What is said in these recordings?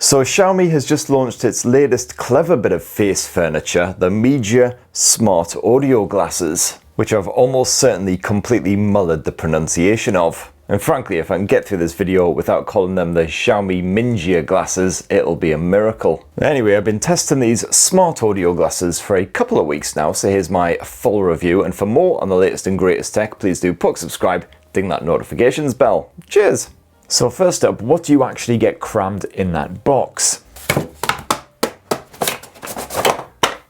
So Xiaomi has just launched its latest clever bit of face furniture, the Mijia Smart Audio Glasses, which I've almost certainly completely mullered the pronunciation of. And frankly, if I can get through this video without calling them the Xiaomi Mijia glasses, it'll be a miracle. Anyway, I've been testing these smart audio glasses for a couple of weeks now, so here's my full review. And for more on the latest and greatest tech, please do subscribe, ding that notifications bell. Cheers! So first up, what do you actually get crammed in that box?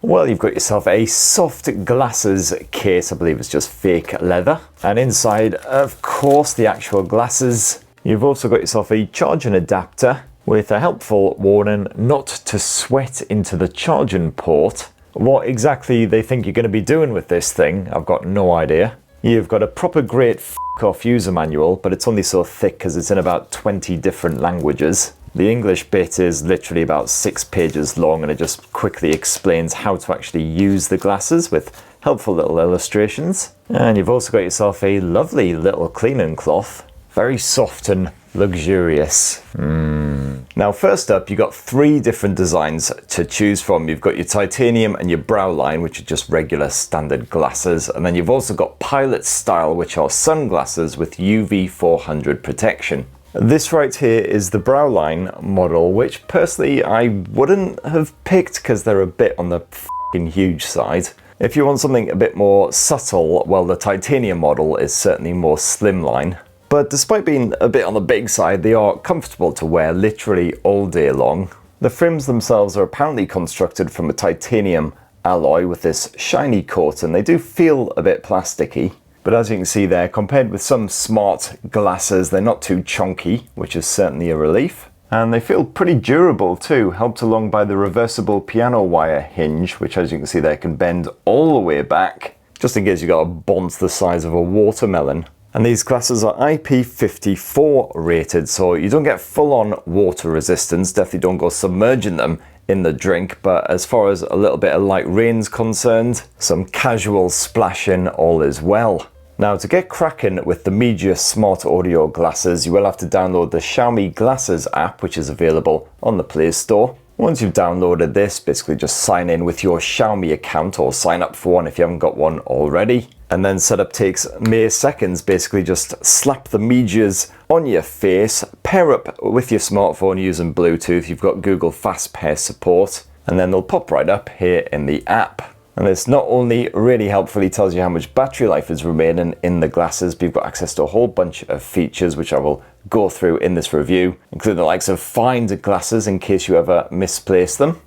Well, you've got yourself a soft glasses case. I believe it's just fake leather. And inside, of course, the actual glasses. You've also got yourself a charging adapter with a helpful warning not to sweat into the charging port. What exactly they think you're going to be doing with this thing, I've got no idea. You've got a proper great off user manual, but it's only so thick because it's in about 20 different languages. The English bit is literally about 6 pages long, and it just quickly explains how to actually use the glasses with helpful little illustrations. And you've also got yourself a lovely little cleaning cloth, very soft and luxurious. Now first up, you've got 3 different designs to choose from. You've got your titanium and your brow line, which are just regular standard glasses, and then you've also got pilot style, which are sunglasses with UV 400 protection. This right here is the brow line model, which personally I wouldn't have picked because they're a bit on the f***ing huge side. If you want something a bit more subtle, well, the titanium model is certainly more slimline. But despite being a bit on the big side, they are comfortable to wear literally all day long. The frames themselves are apparently constructed from a titanium alloy with this shiny coat, and they do feel a bit plasticky. But as you can see there, compared with some smart glasses, they're not too chunky, which is certainly a relief. And they feel pretty durable too, helped along by the reversible piano wire hinge, which as you can see there can bend all the way back, just in case you've got a bonce the size of a watermelon. And these glasses are IP54 rated, so you don't get full-on water resistance, definitely don't go submerging them in the drink, but as far as a little bit of light rain's concerned, some casual splashing, all is well. Now to get cracking with the Mijia Smart Audio Glasses, you will have to download the Xiaomi Glasses app, which is available on the Play Store. Once you've downloaded this, basically just sign in with your Xiaomi account or sign up for one if you haven't got one already. And then setup takes mere seconds. Basically just slap the Mijias on your face, pair up with your smartphone using Bluetooth. You've got Google Fast Pair support, and then they'll pop right up here in the app. And this not only really helpfully tells you how much battery life is remaining in the glasses, but you've got access to a whole bunch of features which I will go through in this review, including the likes of find glasses in case you ever misplace them.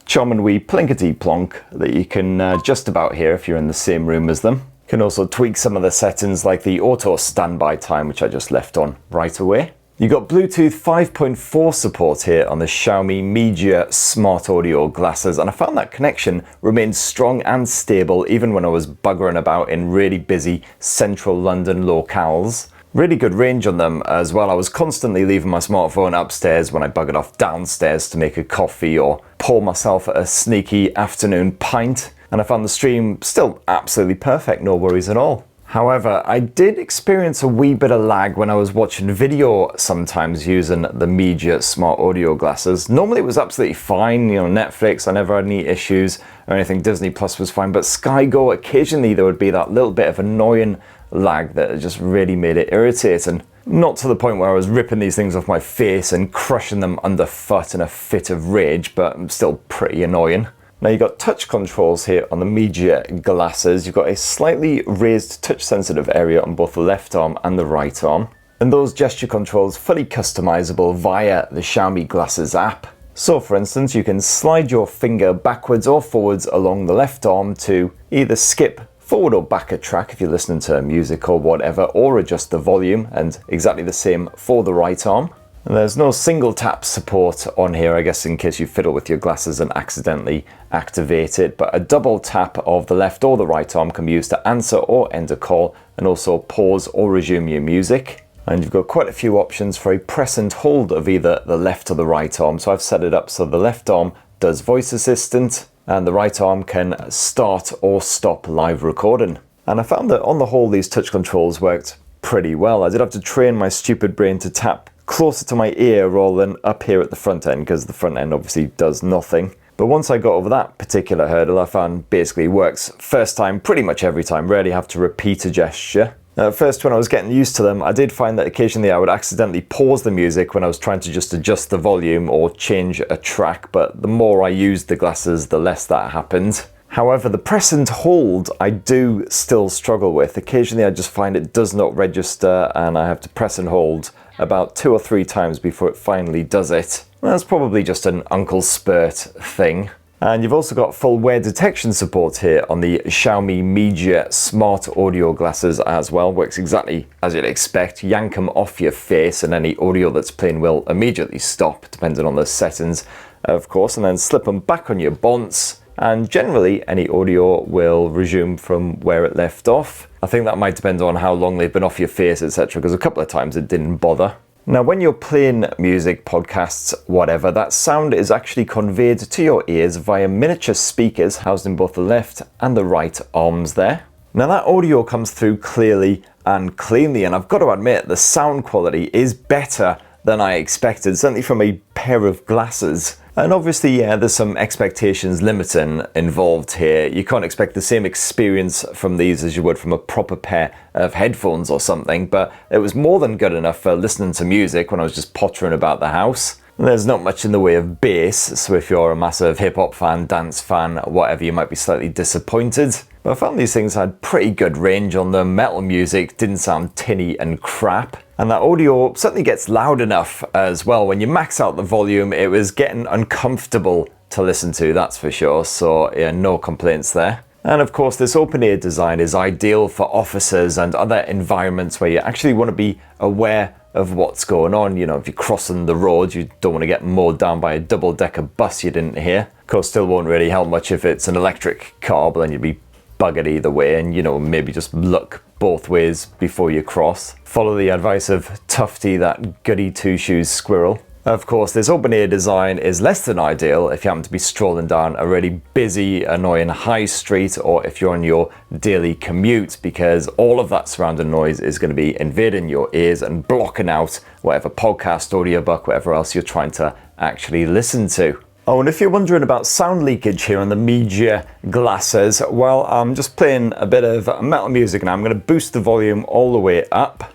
Chom and wee plinkety plonk that you can just about hear if you're in the same room as them. You can also tweak some of the settings like the auto standby time, which I just left on right away. You got Bluetooth 5.4 support here on the Xiaomi Mijia Smart Audio Glasses, and I found that connection remained strong and stable even when I was buggering about in really busy central London locales. Really good range on them as well. I was constantly leaving my smartphone upstairs when I buggered off downstairs to make a coffee or pour myself a sneaky afternoon pint, and I found the stream still absolutely perfect, no worries at all. However, I did experience a wee bit of lag when I was watching video sometimes using the Mijia Smart Audio Glasses. Normally it was absolutely fine, you know, Netflix, I never had any issues or anything, Disney Plus was fine, but Sky Go, occasionally there would be that little bit of annoying lag that just really made it irritating. Not to the point where I was ripping these things off my face and crushing them underfoot in a fit of rage, but still pretty annoying. Now you've got touch controls here on the Mijia glasses. You've got a slightly raised touch sensitive area on both the left arm and the right arm. And those gesture controls fully customizable via the Xiaomi Glasses app. So for instance, you can slide your finger backwards or forwards along the left arm to either skip forward or back a track if you're listening to music or whatever, or adjust the volume, and exactly the same for the right arm. And there's no single tap support on here, I guess in case you fiddle with your glasses and accidentally activate it, but a double tap of the left or the right arm can be used to answer or end a call, and also pause or resume your music. And you've got quite a few options for a press and hold of either the left or the right arm. So I've set it up so the left arm does voice assistant, and the right arm can start or stop live recording. And I found that on the whole these touch controls worked pretty well. I did have to train my stupid brain to tap closer to my ear rather than up here at the front end, because the front end obviously does nothing. But once I got over that particular hurdle, I found basically works first time pretty much every time, rarely have to repeat a gesture. At first, when I was getting used to them, I did find that occasionally I would accidentally pause the music when I was trying to just adjust the volume or change a track, but the more I used the glasses, the less that happened. However, the press and hold I do still struggle with. Occasionally I just find it does not register and I have to press and hold about 2 or 3 times before it finally does it. That's probably just an Uncle Spurt thing. And you've also got full wear detection support here on the Xiaomi Mijia Smart Audio Glasses as well. Works exactly as you'd expect. Yank them off your face and any audio that's playing will immediately stop, depending on the settings, of course, and then slip them back on your bonce. And generally any audio will resume from where it left off. I think that might depend on how long they've been off your face, etc., because a couple of times it didn't bother. Now, when you're playing music, podcasts, whatever, that sound is actually conveyed to your ears via miniature speakers housed in both the left and the right arms there. Now, that audio comes through clearly and cleanly, and I've got to admit the sound quality is better than I expected, certainly from a pair of glasses. And obviously, yeah, there's some expectations limiting involved here. You can't expect the same experience from these as you would from a proper pair of headphones or something, but it was more than good enough for listening to music when I was just pottering about the house. There's not much in the way of bass, so if you're a massive hip-hop fan, dance fan, whatever, you might be slightly disappointed. But I found these things had pretty good range on them. Metal music didn't sound tinny and crap. And that audio certainly gets loud enough as well. When you max out the volume, it was getting uncomfortable to listen to, that's for sure. So yeah, no complaints there. And of course, this open-ear design is ideal for offices and other environments where you actually want to be aware of what's going on. You know, if you're crossing the road, you don't want to get mowed down by a double-decker bus you didn't hear. Of course, still won't really help much if it's an electric car, but then you'd be buggered either way, and you know, maybe just look both ways before you cross. Follow the advice of Tufty, that goody two-shoes squirrel. Of course, this open-ear design is less than ideal if you happen to be strolling down a really busy, annoying high street, or if you're on your daily commute, because all of that surrounding noise is going to be invading your ears and blocking out whatever podcast, audiobook, whatever else you're trying to actually listen to. Oh, and if you're wondering about sound leakage here on the Mijia glasses, well, I'm just playing a bit of metal music now. I'm going to boost the volume all the way up.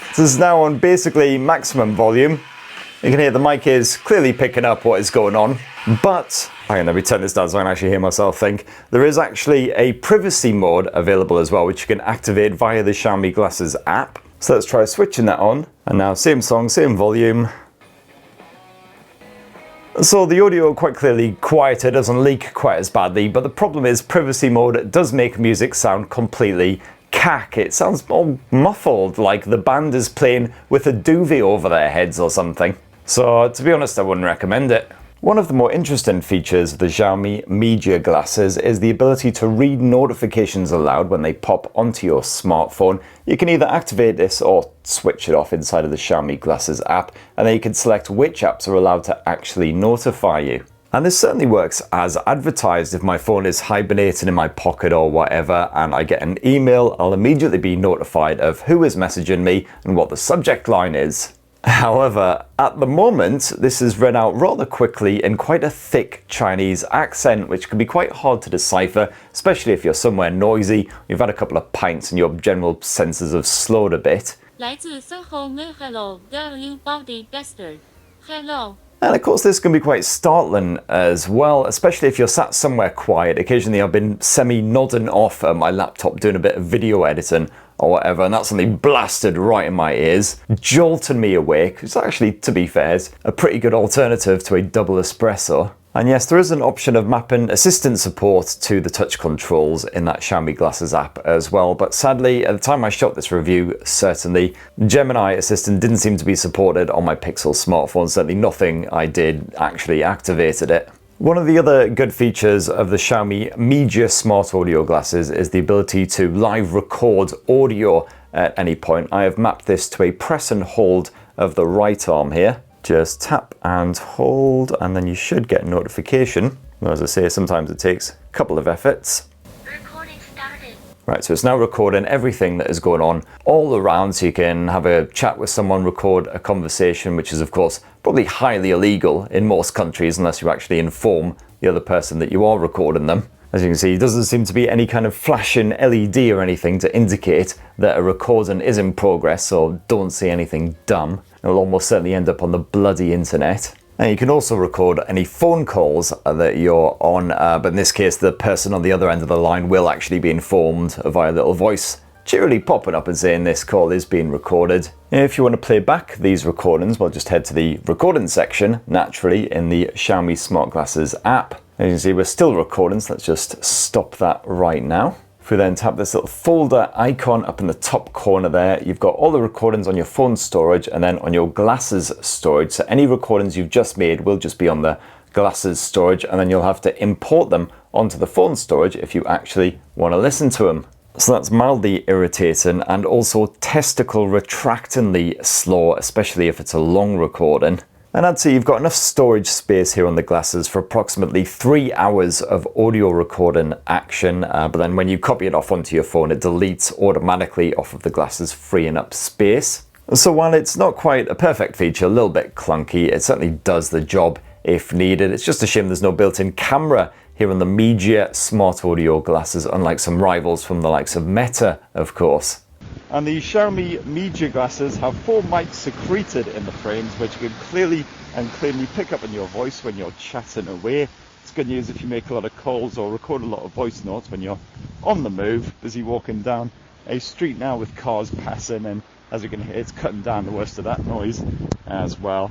This is now on basically maximum volume. You can hear the mic is clearly picking up what is going on, but hang on, let me turn this down so I can actually hear myself think. There is actually a privacy mode available as well, which you can activate via the Xiaomi Glasses app. So let's try switching that on. And now same song, same volume. So the audio quite clearly quieter, doesn't leak quite as badly, but the problem is privacy mode does make music sound completely cack. It sounds all muffled, like the band is playing with a duvet over their heads or something. So to be honest, I wouldn't recommend it. One of the more interesting features of the Xiaomi Mijia glasses is the ability to read notifications aloud when they pop onto your smartphone. You can either activate this or switch it off inside of the Xiaomi Glasses app, and then you can select which apps are allowed to actually notify you. And this certainly works as advertised. If my phone is hibernating in my pocket or whatever, and I get an email, I'll immediately be notified of who is messaging me and what the subject line is. However, at the moment, this is read out rather quickly in quite a thick Chinese accent, which can be quite hard to decipher, especially if you're somewhere noisy, you've had a couple of pints and your general senses have slowed a bit. 来自深红的 Hello, there you body bastard. Hello. And of course this can be quite startling as well, especially if you're sat somewhere quiet. Occasionally I've been semi-nodding off at my laptop doing a bit of video editing or whatever, and that's suddenly blasted right in my ears, jolting me awake. It's actually, to be fair, is a pretty good alternative to a double espresso. And yes, there is an option of mapping assistant support to the touch controls in that Xiaomi Glasses app as well, but sadly, at the time I shot this review, certainly, Gemini Assistant didn't seem to be supported on my Pixel smartphone. Certainly nothing I did actually activated it. One of the other good features of the Xiaomi Mijia Smart Audio Glasses is the ability to live record audio at any point. I have mapped this to a press and hold of the right arm here. Just tap and hold, and then you should get a notification. As I say, sometimes it takes a couple of efforts. Recording started. Right, so it's now recording everything that is going on all around, so you can have a chat with someone, record a conversation, which is of course probably highly illegal in most countries unless you actually inform the other person that you are recording them. As you can see, it doesn't seem to be any kind of flashing LED or anything to indicate that a recording is in progress, so don't say anything dumb. It'll almost certainly end up on the bloody internet. And you can also record any phone calls that you're on, but in this case the person on the other end of the line will actually be informed via a little voice cheerily popping up and saying this call is being recorded. If you want to play back these recordings, we'll just head to the recording section, naturally, in the Xiaomi Smart Glasses app. As you can see, we're still recording, so let's just stop that right now. If we then tap this little folder icon up in the top corner there, you've got all the recordings on your phone storage and then on your glasses storage. So any recordings you've just made will just be on the glasses storage, and then you'll have to import them onto the phone storage if you actually want to listen to them. So that's mildly irritating and also testicle retractingly slow, especially if it's a long recording. And I'd say you've got enough storage space here on the glasses for approximately 3 hours of audio recording action, but then when you copy it off onto your phone, it deletes automatically off of the glasses, freeing up space. So while it's not quite a perfect feature, a little bit clunky, it certainly does the job if needed. It's just a shame there's no built-in camera here on the Mijia Smart Audio Glasses, unlike some rivals from the likes of Meta, of course. And the Xiaomi Mijia glasses have 4 mics secreted in the frames, which you can clearly and cleanly pick up in your voice when you're chatting away. It's good news if you make a lot of calls or record a lot of voice notes when you're on the move, busy walking down a street now with cars passing, and as you can hear, it's cutting down the worst of that noise as well.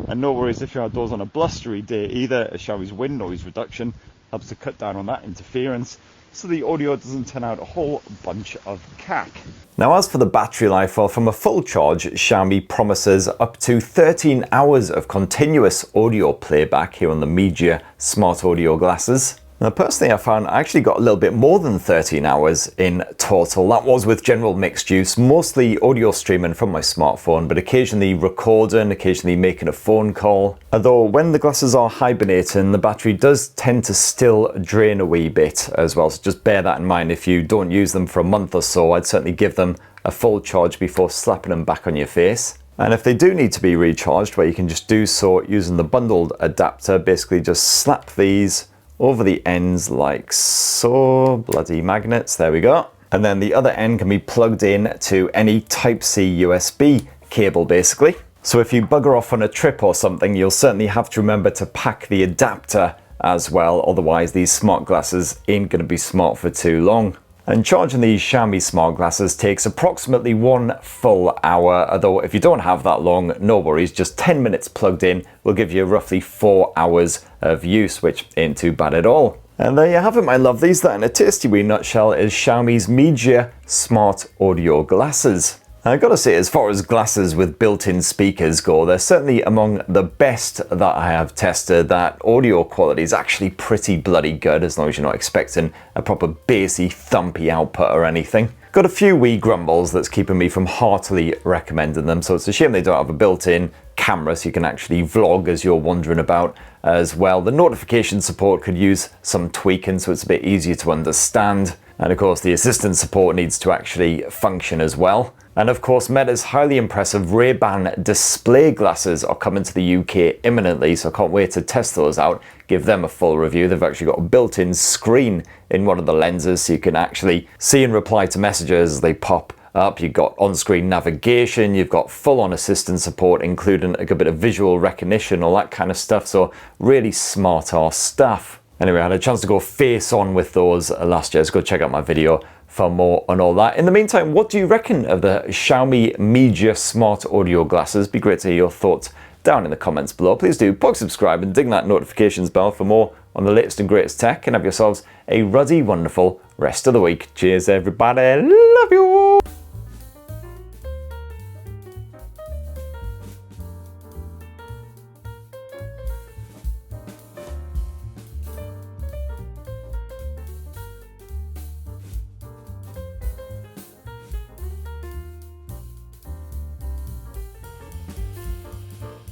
And no worries if you're outdoors on a blustery day either, as Xiaomi's wind noise reduction helps to cut down on that interference, so the audio doesn't turn out a whole bunch of cack. Now as for the battery life, well, from a full charge, Xiaomi promises up to 13 hours of continuous audio playback here on the Mijia Smart Audio Glasses. Now personally, I found I actually got a little bit more than 13 hours in total. That was with general mixed use, mostly audio streaming from my smartphone, but occasionally recording, occasionally making a phone call. Although when the glasses are hibernating, the battery does tend to still drain a wee bit as well, so just bear that in mind. If you don't use them for a month or so, I'd certainly give them a full charge before slapping them back on your face. And if they do need to be recharged, well, you can just do so using the bundled adapter. Basically just slap these over the ends like so, bloody magnets, there we go. And then the other end can be plugged in to any Type-C USB cable basically. So if you bugger off on a trip or something, you'll certainly have to remember to pack the adapter as well, otherwise these smart glasses ain't going to be smart for too long. And charging these Xiaomi smart glasses takes approximately 1 full hour, although if you don't have that long, no worries, just 10 minutes plugged in will give you roughly 4 hours of use, which ain't too bad at all. And there you have it, my lovelies. That in a tasty wee nutshell is Xiaomi's Mijia Smart Audio Glasses. I gotta say, as far as glasses with built-in speakers go, they're certainly among the best that I have tested. That audio quality is actually pretty bloody good, as long as you're not expecting a proper bassy, thumpy output or anything. Got a few wee grumbles that's keeping me from heartily recommending them, so it's a shame they don't have a built-in camera so you can actually vlog as you're wandering about as well. The notification support could use some tweaking so it's a bit easier to understand. And of course the assistant support needs to actually function as well. And of course, Meta's highly impressive Ray-Ban display glasses are coming to the UK imminently, so I can't wait to test those out, give them a full review. They've actually got a built-in screen in one of the lenses, so you can actually see and reply to messages as they pop up. You've got on-screen navigation, you've got full-on assistant support, including a good bit of visual recognition, all that kind of stuff, so really smart-ass stuff. Anyway, I had a chance to go face-on with those last year, so go check out my video for more on all that. In the meantime, what do you reckon of the Xiaomi Mijia Smart Audio Glasses? Be great to hear your thoughts down in the comments below. Please do subscribe and ding that notifications bell for more on the latest and greatest tech, and have yourselves a ruddy, wonderful rest of the week. Cheers, everybody. Love you.